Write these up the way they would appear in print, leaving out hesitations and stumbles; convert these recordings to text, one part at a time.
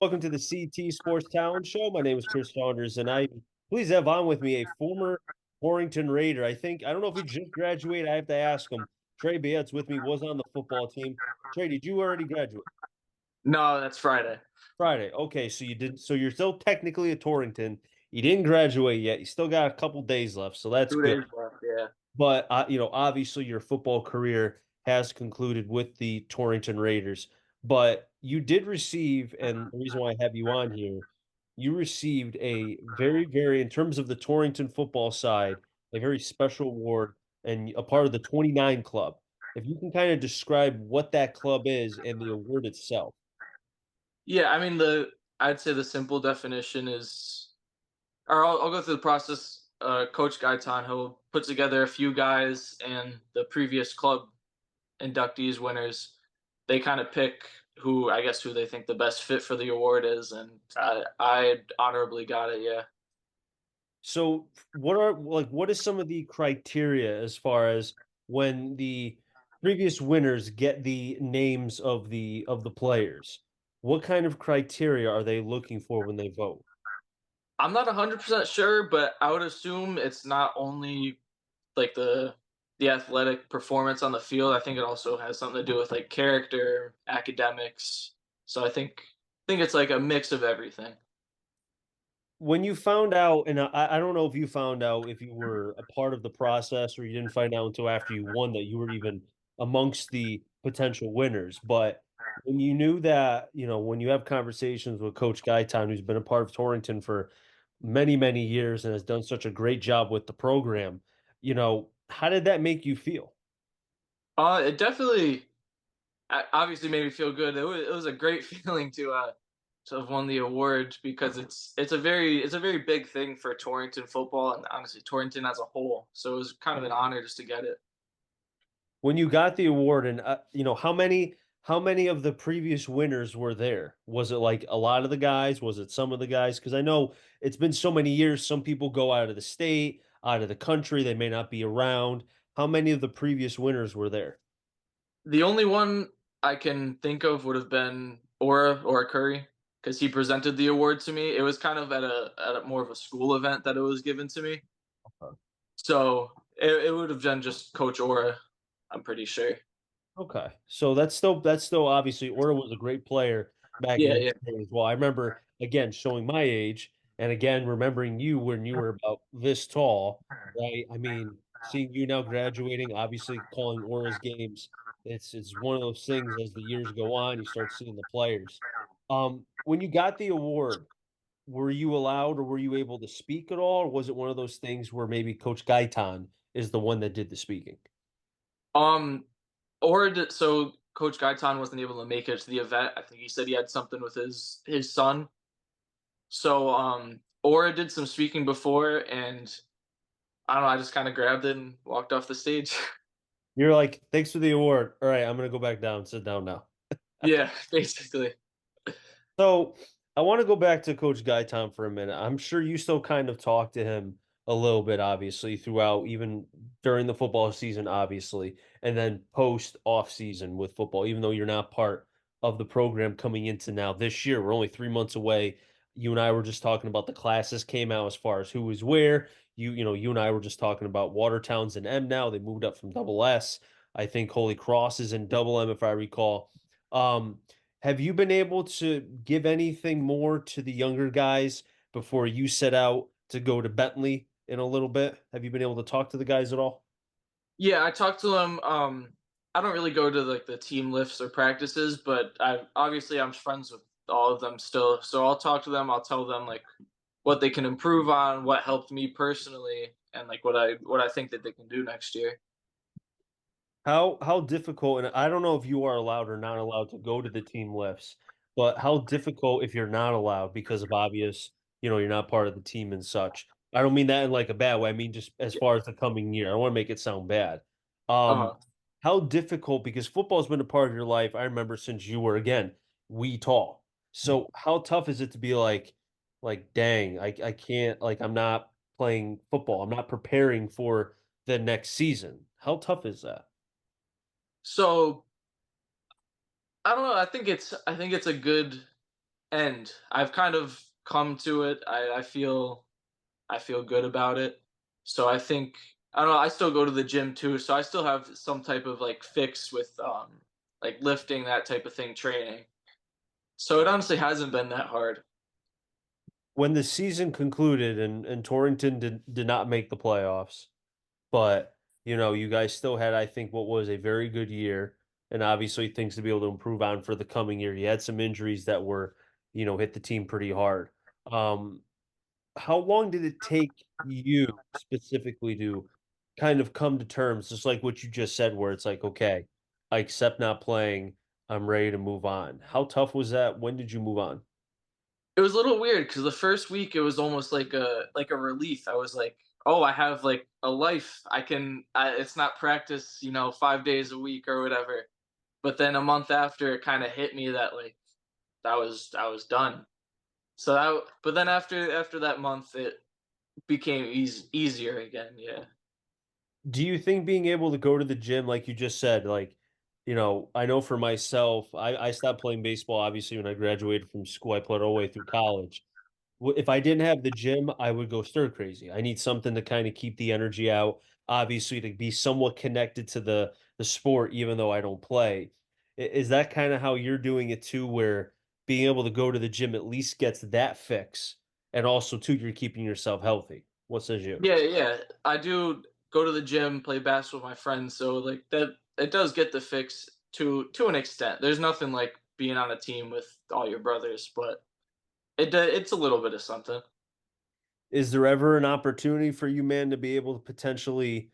Welcome to the CT Sports Talent Show. My name is Chris Saunders, and I please have on with me a former Torrington Raider. I don't know if he just graduated. I have to ask him. Trey Bayette's with me, was on the football team. Trey, did you already graduate? No, that's Friday. Friday. Okay, so you did. So you're still technically a Torrington. You didn't graduate yet. You still got a couple days left, so that's Two good. days left. Yeah. But obviously your football career has concluded with the Torrington Raiders. But you did receive, and the reason why I have you on here, you received a very, very, in terms of the Torrington football side, a very special award and a part of the 29 Club. If you can kind of describe what that club is and the award itself. Yeah, I mean I'd say the simple definition is, or I'll go through the process. Coach Gaitan, he'll put together a few guys and the previous club inductees, winners. They kind of pick who they think the best fit for the award is, and I honorably got it. Yeah. So what is some of the criteria as far as when the previous winners get the names of the players? What kind of criteria are they looking for when they vote? I'm not 100% sure, but I would assume it's not only like the athletic performance on the field. I think it also has something to do with like character, academics. So I think it's like a mix of everything. When you found out, and I don't know if you found out if you were a part of the process or you didn't find out until after you won that you were even amongst the potential winners, but when you knew that, when you have conversations with Coach Gaitan, who's been a part of Torrington for many, many years and has done such a great job with the program, how did that make you feel? It definitely obviously made me feel good. It was a great feeling to have won the award because it's a very big thing for Torrington football and honestly Torrington as a whole. So it was kind of an honor just to get it. When you got the award, and how many of the previous winners were there? Was it like a lot of the guys? Was it some of the guys? Because I know it's been so many years. Some people go out of the state, out of the country. They may not be around. How many of the previous winners were there? The only one I can think of would have been Aura Curry because he presented the award to me. It was kind of at a more of a school event that it was given to me. So it would have been just Coach Aura, I'm pretty sure. Okay, so that's still obviously Orta was a great player back in Yeah, his yeah. day as well. I remember again showing my age and again remembering you when you were about this tall, right? I mean, seeing you now graduating, obviously calling Aura's games, it's one of those things as the years go on, you start seeing the players. When you got the award, were you allowed or were you able to speak at all, or was it one of those things where maybe Coach Gaitan is the one that did the speaking? Um, so Coach Gaitan wasn't able to make it to the event. I think he said he had something with his son. So Aura did some speaking before, and I don't know. I just kind of grabbed it and walked off the stage. You're like, thanks for the award. All right, I'm gonna go back down, sit down now. Yeah, basically. So I want to go back to Coach Gaitan for a minute. I'm sure you still kind of talk to him a little bit, obviously, throughout, even during the football season, obviously, and then post off season with football, even though you're not part of the program coming into now this year. We're only 3 months away. You and I were just talking about the classes came out as far as who was where. You and I were just talking about Watertown's in M now. They moved up from double S. I think Holy Cross is in double M, if I recall. Um, have you been able to give anything more to the younger guys before you set out to go to Bentley in a little bit? Have you been able to talk to the guys at all? Yeah, I talked to him. I don't really go to like the team lifts or practices, but I'm friends with all of them still. So I'll talk to them. I'll tell them like what they can improve on, what helped me personally, and like what I think that they can do next year. How difficult, and I don't know if you are allowed or not allowed to go to the team lifts, but how difficult if you're not allowed because of obvious, you're not part of the team and such. I don't mean that in like a bad way. I mean just as Yeah. far as the coming year. I don't want to make it sound bad. Um, Uh, how difficult because football's been a part of your life. I remember since you were again wee tall. So how tough is it to be like dang, I can't like I'm not playing football. I'm not preparing for the next season. How tough is that? so I don't know. I think it's a good end. I've kind of come to it. I feel good about it. So I think I don't know, I still go to the gym too, so I still have some type of like fix with like lifting, that type of thing, training. So it honestly hasn't been that hard. When the season concluded and Torrington did not make the playoffs, but you guys still had, I think, what was a very good year, and obviously things to be able to improve on for the coming year. You had some injuries that were, hit the team pretty hard. Um, how long did it take you specifically to kind of come to terms, just like what you just said, where it's like, okay, I accept not playing, I'm ready to move on. How tough was that? When did you move on? It was a little weird because the first week it was almost like a relief. I was like, "Oh, I have like a life. It's not practice, 5 days a week or whatever." But then a month after, it kind of hit me that like I was done. But then after that month, it became easier again. Yeah. Do you think being able to go to the gym, like you just said, like, I know for myself, I stopped playing baseball obviously when I graduated from school. I played all the way through college. If I didn't have the gym, I would go stir crazy. I need something to kind of keep the energy out, obviously to be somewhat connected to the sport, even though I don't play. Is that kind of how you're doing it too, where being able to go to the gym at least gets that fix, and also too, you're keeping yourself healthy? What says you? Yeah, yeah. I do go to the gym, play basketball with my friends, so like that it does get the fix to an extent. There's nothing like being on a team with all your brothers, but it's a little bit of something. Is there ever an opportunity for you, man, to be able to potentially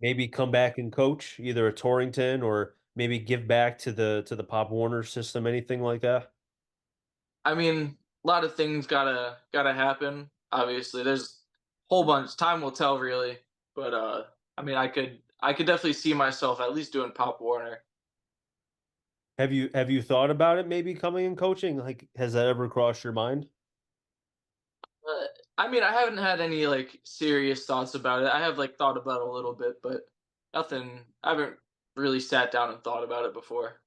maybe come back and coach either at Torrington or maybe give back to the Pop Warner system, anything like that? I mean, a lot of things gotta happen. Obviously, there's a whole bunch. Time will tell, really. But I mean, I could definitely see myself at least doing Pop Warner. Have you thought about it maybe coming and coaching? Like, has that ever crossed your mind? I mean, I haven't had any like serious thoughts about it. I have like thought about it a little bit, but nothing. I haven't really sat down and thought about it before.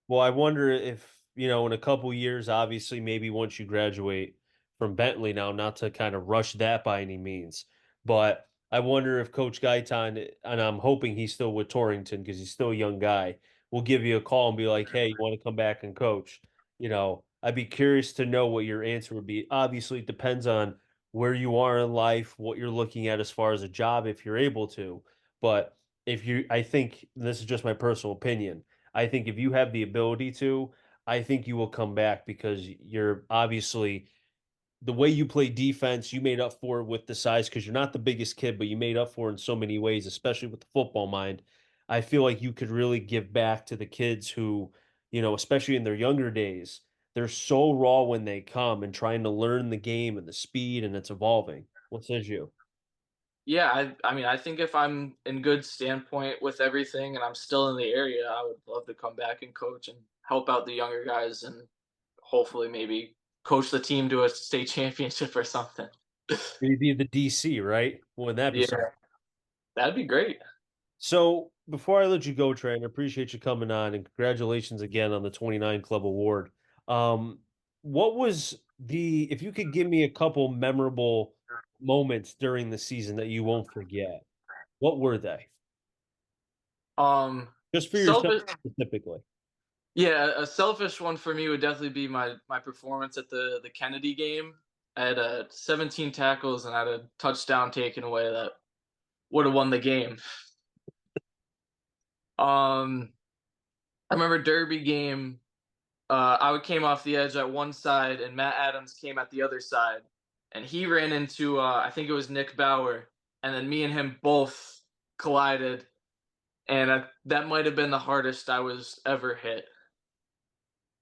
Well, I wonder if, in a couple years, obviously, maybe once you graduate from Bentley now, not to kind of rush that by any means, but I wonder if Coach Gaitan, and I'm hoping he's still with Torrington because he's still a young guy, will give you a call and be like, hey, you want to come back and coach? I'd be curious to know what your answer would be. Obviously, it depends on where you are in life, what you're looking at as far as a job, if you're able to. But I think this is just my personal opinion. I think if you have the ability to, I think you will come back because you're obviously the way you play defense, you made up for it with the size because you're not the biggest kid, but you made up for it in so many ways, especially with the football mind. I feel like you could really give back to the kids who, especially in their younger days, they're so raw when they come and trying to learn the game and the speed and it's evolving. What says you? Yeah, I mean, I think if I'm in good standpoint with everything and I'm still in the area, I would love to come back and coach and help out the younger guys and hopefully maybe coach the team to a state championship or something. Maybe the DC, right? Wouldn't that be Yeah, something? that'd be great. So before I let you go, Trey, and I appreciate you coming on, and congratulations again on the 29 Club Award. Um, what was if you could give me a couple memorable moments during the season that you won't forget, what were they? Just for yourself Selfish. specifically. Yeah, a selfish one for me would definitely be my performance at the Kennedy game. I had 17 tackles and I had a touchdown taken away that would have won the game. Um, I remember Derby game. Came off the edge at one side, and Matt Adams came at the other side, and he ran into I think it was Nick Bauer, and then me and him both collided, and that might have been the hardest I was ever hit.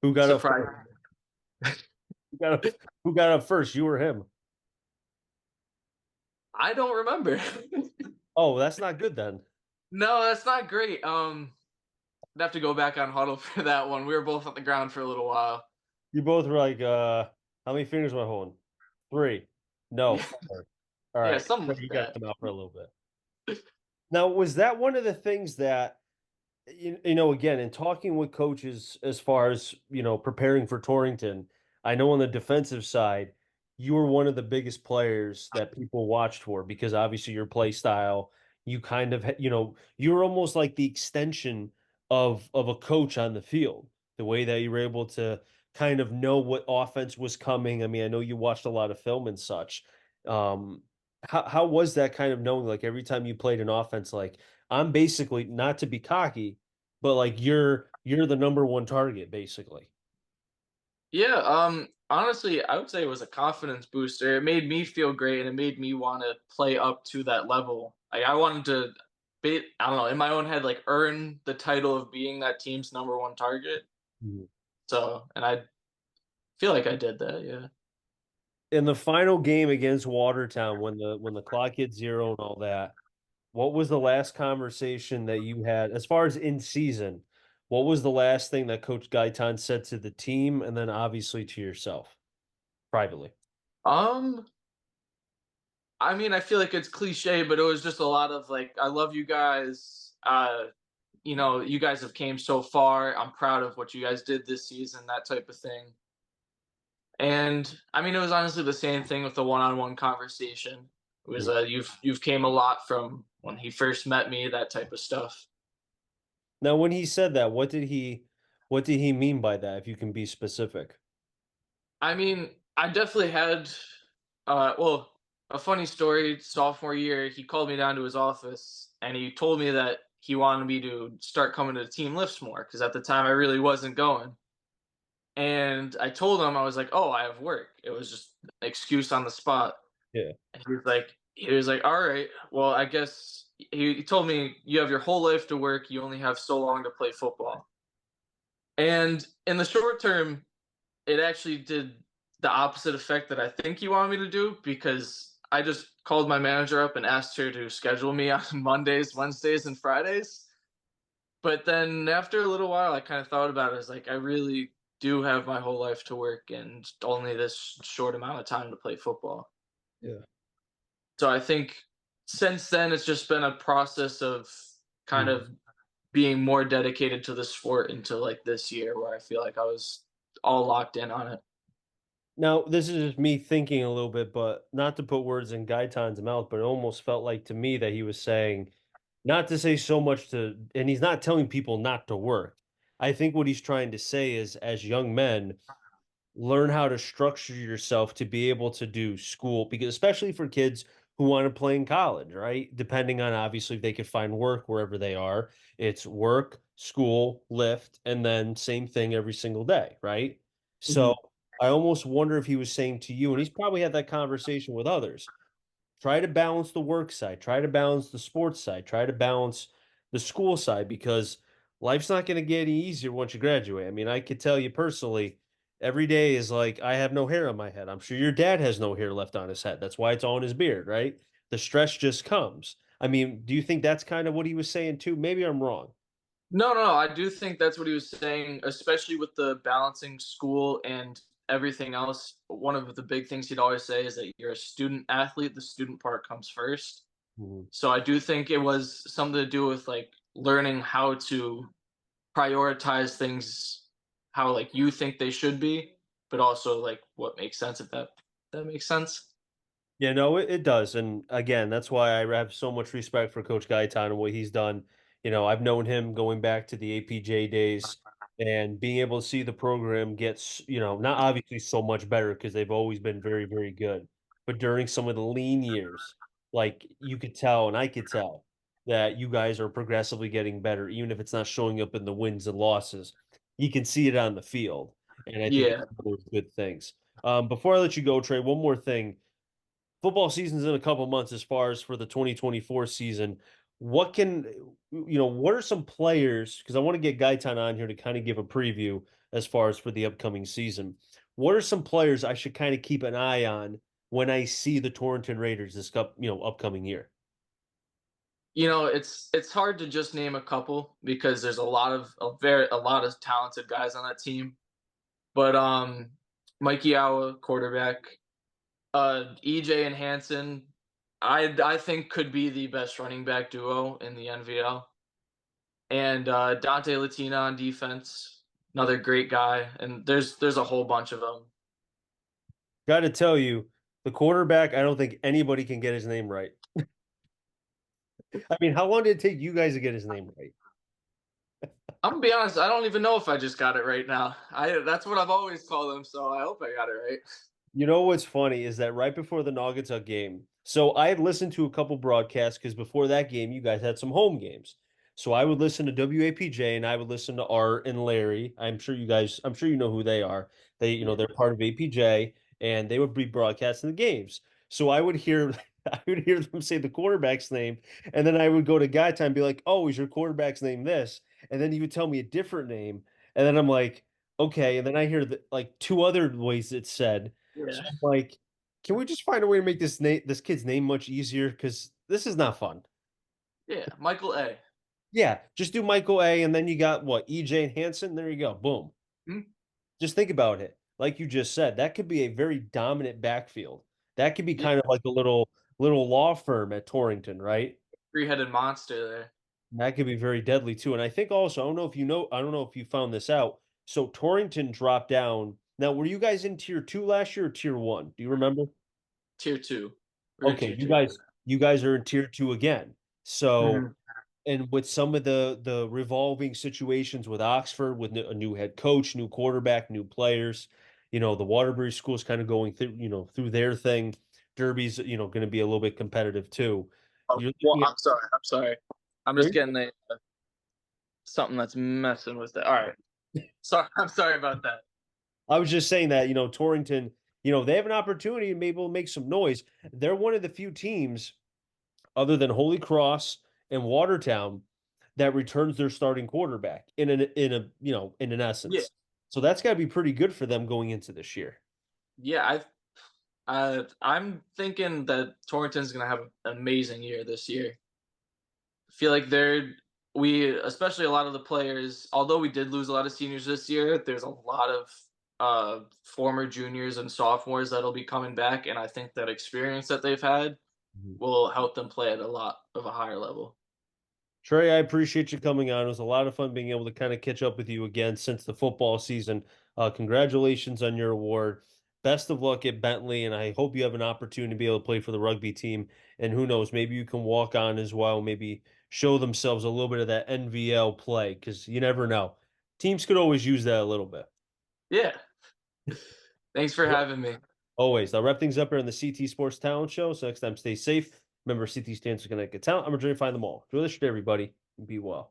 Who got up first? Surprising. Who got up, who got up first? You or him? I don't remember. Oh, that's not good then. No, that's not great. I'd have to go back on huddle for that one. We were both on the ground for a little while. You both were like, how many fingers am I holding? Three. No, Yeah, four. All yeah, right. something You like got to that. come out for a little bit. Now, was that one of the things that again, in talking with coaches as far as, preparing for Torrington, I know on the defensive side, you were one of the biggest players that people watched for because obviously your play style, you kind of, you were almost like the extension of a coach on the field. The way that you were able to kind of know what offense was coming. I mean, I know you watched a lot of film and such. Um, how was that kind of knowing like every time you played an offense, like I'm basically not to be cocky, but like you're the number one target, basically. Yeah, honestly, I would say it was a confidence booster. It made me feel great and it made me want to play up to that level. Like I wanted to be, I don't know, in my own head, like earn the title of being that team's number one target. Mhm. So, and I feel like I did that, yeah. In the final game against Watertown, when the clock hit zero and all that, what was the last conversation that you had as far as in season? What was the last thing that Coach Gaitan said to the team and then obviously to yourself privately? Um, I mean, I feel like it's cliche, but it was just a lot of like, I love you guys. You guys have came so far. I'm proud of what you guys did this season, that type of thing. And I mean, it was honestly the same thing with the one-on-one conversation. It was Mhm. you've came a lot from when he first met me, that type of stuff. Now, when he said that, what did he mean by that, if you can be specific? I mean, I definitely had well, a funny story. Sophomore year, he called me down to his office and he told me that he wanted me to start coming to the team lifts more because at the time I really wasn't going. And I told him I was like, "Oh, I have work." It was just an excuse on the spot. Yeah. And he was like, "All right, well, I guess." He told me, "You have your whole life to work. You only have so long to play football." And in the short term, it actually did the opposite effect that I think he wanted me to do because I just called my manager up and asked her to schedule me on Mondays, Wednesdays, and Fridays. But then after a little while, I kind of thought about it. I was like, I really do have my whole life to work and only this short amount of time to play football. Yeah. So I think since then, it's just been a process of kind Mhm. of being more dedicated to the sport until like this year, where I feel like I was all locked in on it. Now, this is just me thinking a little bit, but not to put words in Gaitan's mouth, but it almost felt like to me that he was saying, not to say so much to, and he's not telling people not to work. I think what he's trying to say is, as young men, learn how to structure yourself to be able to do school, because especially for kids who want to play in college, right? Depending on obviously if they could find work wherever they are, it's work, school, lift, and then same thing every single day, right? So Mhm. I almost wonder if he was saying to you, and he's probably had that conversation with others, try to balance the work side, try to balance the sports side, try to balance the school side because life's not going to get any easier once you graduate. I mean, I could tell you personally, every day is like I have no hair on my head. I'm sure your dad has no hair left on his head. That's why it's all in his beard, right? The stress just comes. I mean, do you think that's kind of what he was saying too? Maybe I'm wrong. No, no, no, I do think that's what he was saying, especially with the balancing school and everything else. One of the big things he'd always say is that you're a student athlete, the student part comes first. Mhm. So I do think it was something to do with like learning how to prioritize things how like you think they should be, but also like what makes sense if that makes sense. Yeah, no, it does. And again, that's why I have so much respect for Coach Gaitan and what he's done. I've known him going back to the APJ days and being able to see the program gets, not obviously so much better because they've always been very, very good. But during some of the lean years, like you could tell, and I could tell that you guys are progressively getting better, even if it's not showing up in the wins and losses. You can see it on the field. And I think Yeah. that's one of those good things. Before I let you go, Trey, one more thing. Football season's in a couple months as far as for the 2024 season. What are some players? Because I want to get Gaitan on here to kind of give a preview as far as for the upcoming season. What are some players I should kind of keep an eye on when I see the Torrington Raiders this upcoming year? It's hard to just name a couple because there's a lot of talented guys on that team. But Mikey Awa, quarterback, EJ and Hanson, I think could be the best running back duo in the NVL. And Dante Latina on defense, another great guy. And there's a whole bunch of them. Got to tell you, the quarterback, I don't think anybody can get his name right. I mean, how long did it take you guys to get his name right? I'm gonna be honest, I don't even know if I just got it right now. I That's what I've always called him, so I hope I got it right. You know what's funny is that right before the Naugatuck game, so I had listened to a couple broadcasts because before that game, you guys had some home games. So I would listen to WAPJ and I would listen to Art and Larry. I'm sure you know who they are. Yeah. They're part of APJ and they would be broadcasting the games. So I would hear, I would hear them say the quarterback's name, and then I would go to Guy Time and be like, "Oh, is your quarterback's name this?" And then he would tell me a different name, and then I'm like, "Okay." And then I hear like two other ways it's said. So Yeah. I'm like, can we just find a way to make this kid's name much easier? Because this is not fun. Yeah. Michael A. Yeah, just do Michael A, and then you got what, EJ and Hanson. There you go. Boom. Hmm? Just think about it. Like you just said, that could be a very dominant backfield. That could be Yeah. kind of like a little law firm at Torrington, right? Three-headed monster there. That could be very deadly too. And I think also, I don't know if you found this out. So Torrington dropped down. Now, were you guys in tier two last year or tier one? Do you remember? Tier two. We're in Okay, tier two. you guys are in tier two again. So, Mhm. and with some of the revolving situations with Oxford, with a new head coach, new quarterback, new players, the Waterbury school's kind of going through, through their thing. Derby's, going to be a little bit competitive too. Oh, You're well, looking at I'm sorry. I'm sorry. I'm there just you getting something that's messing with it. All right. Sorry. I'm sorry about that. I was just saying that, Torrington, they have an opportunity to maybe make some noise. They're one of the few teams other than Holy Cross and Watertown that returns their starting quarterback in an Yeah. essence. So that's got to be pretty good for them going into this year. Yeah. I'm thinking that Torrington's gonna have an amazing year this year. I feel like we, especially a lot of the players, although we did lose a lot of seniors this year, there's a lot of former juniors and sophomores that'll be coming back, and I think that experience that they've had Mhm. will help them play at a lot of a higher level. Trey, I appreciate you coming on. It was a lot of fun being able to kind of catch up with you again since the football season. Congratulations on your award. Best of luck at Bentley, and I hope you have an opportunity to be able to play for the rugby team. And who knows, maybe you can walk on as well, maybe show themselves a little bit of that NVL play, because you never know. Teams could always use that a little bit. Yeah. Thanks for Yep. having me. Always. I'll wrap things up here on the CT Sports Talent Show. So next time, stay safe. Remember, CT stands for Connecticut Talent. I'm going to try to find them all. Enjoy this day, everybody, and be well.